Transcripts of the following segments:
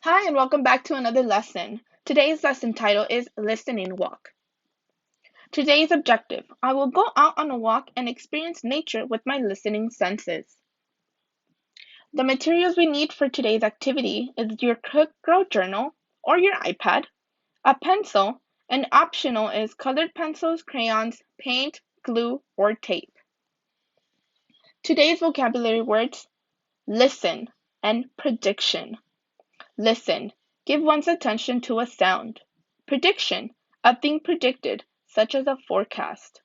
Hi, and welcome back to another lesson. Today's lesson title is Listening Walk. Today's objective: I will go out on a walk and experience nature with my listening senses. The materials we need for today's activity is your Cook Grow journal or your iPad, a pencil, and optional is colored pencils, crayons, paint, glue, or tape. Today's vocabulary words: listen and prediction. Listen. Give one's attention to a sound. Prediction. A thing predicted, such as a forecast.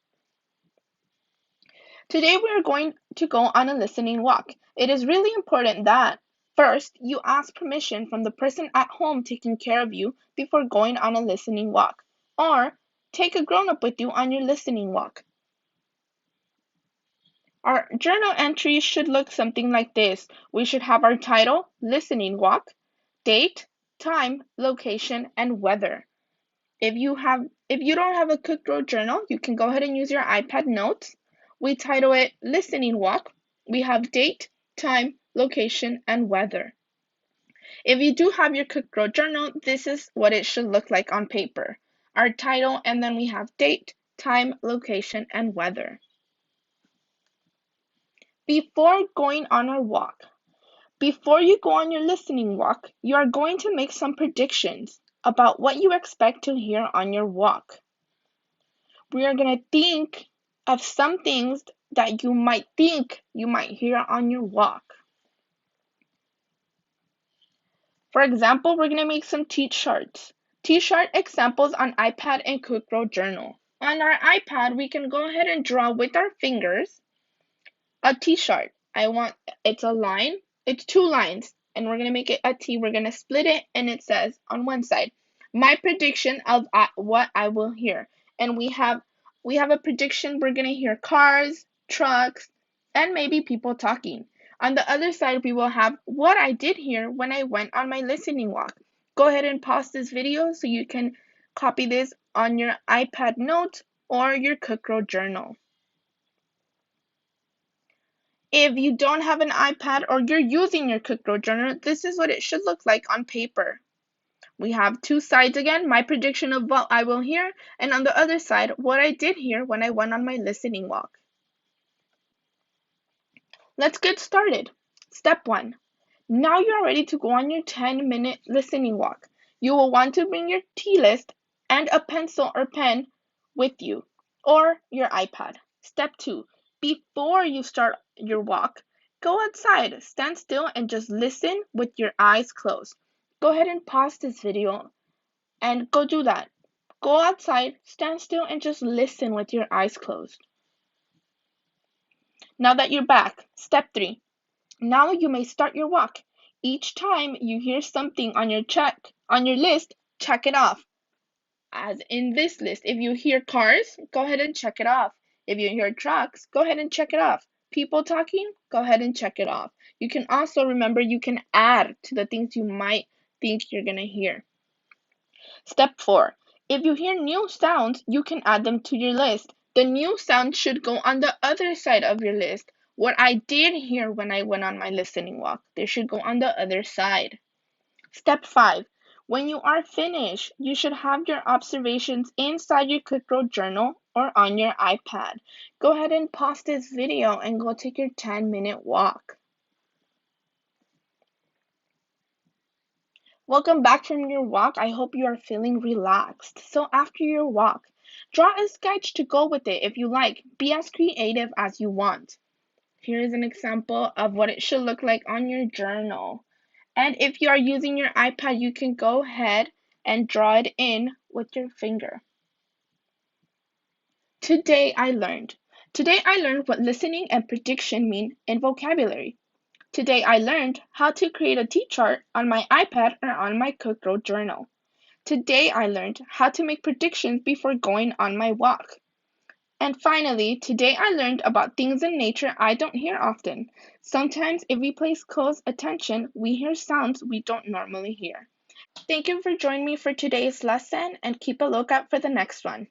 Today we are going to go on a listening walk. It is really important that, first, you ask permission from the person at home taking care of you before going on a listening walk. Or, take a grown-up with you on your listening walk. Our journal entries should look something like this. We should have our title, Listening Walk, date, time, location, and weather. If you don't have a Cook Grow journal, you can go ahead and use your iPad notes. We title it Listening Walk. We have date, time, location, and weather. If you do have your Cook Grow journal, this is what it should look like on paper. Our title, and then we have date, time, location, and weather. Before going on our walk, before you go on your listening walk, you are going to make some predictions about what you expect to hear on your walk. We are going to think of some things that you might think you might hear on your walk. For example, we're going to make some T-charts. T-chart examples on iPad and Cook Grow journal. On our iPad, we can go ahead and draw with our fingers a T-chart. It's a line, it's two lines, and we're going to make it a T. We're going to split it, and it says on one side, my prediction of what I will hear. And we have a prediction. We're going to hear cars, trucks, and maybe people talking. On the other side, we will have what I did hear when I went on my listening walk. Go ahead and pause this video so you can copy this on your iPad notes or your Cook Grow journal. If you don't have an iPad or you're using your Cook Grow journal, this is what it should look like on paper. We have two sides again, my prediction of what I will hear, and on the other side, what I did hear when I went on my listening walk. Let's get started. Step 1. Now you're ready to go on your 10-minute listening walk. You will want to bring your tea list and a pencil or pen with you, or your iPad. Step 2. Before you start your walk, go outside, stand still, and just listen with your eyes closed. Go ahead and pause this video and go do that. Go outside, stand still, and just listen with your eyes closed. Now that you're back, step 3. Now you may start your walk. Each time you hear something on your list, check it off. As in this list, if you hear cars, go ahead and check it off. If you hear trucks, go ahead and check it off. People talking, go ahead and check it off. You can also remember you can add to the things you might think you're going to hear. Step 4. If you hear new sounds, you can add them to your list. The new sound should go on the other side of your list. What I did hear when I went on my listening walk, they should go on the other side. Step 5. When you are finished, you should have your observations inside your Cook Grow journal or on your iPad. Go ahead and pause this video and go take your 10-minute walk. Welcome back from your walk. I hope you are feeling relaxed. So after your walk, draw a sketch to go with it if you like. Be as creative as you want. Here is an example of what it should look like on your journal. And if you are using your iPad, you can go ahead and draw it in with your finger. Today I learned what listening and prediction mean in vocabulary. Today I learned how to create a T-chart on my iPad or on my Cook Grow journal. Today I learned how to make predictions before going on my walk. And finally, today I learned about things in nature I don't hear often. Sometimes if we place close attention, we hear sounds we don't normally hear. Thank you for joining me for today's lesson, and keep a lookout for the next one.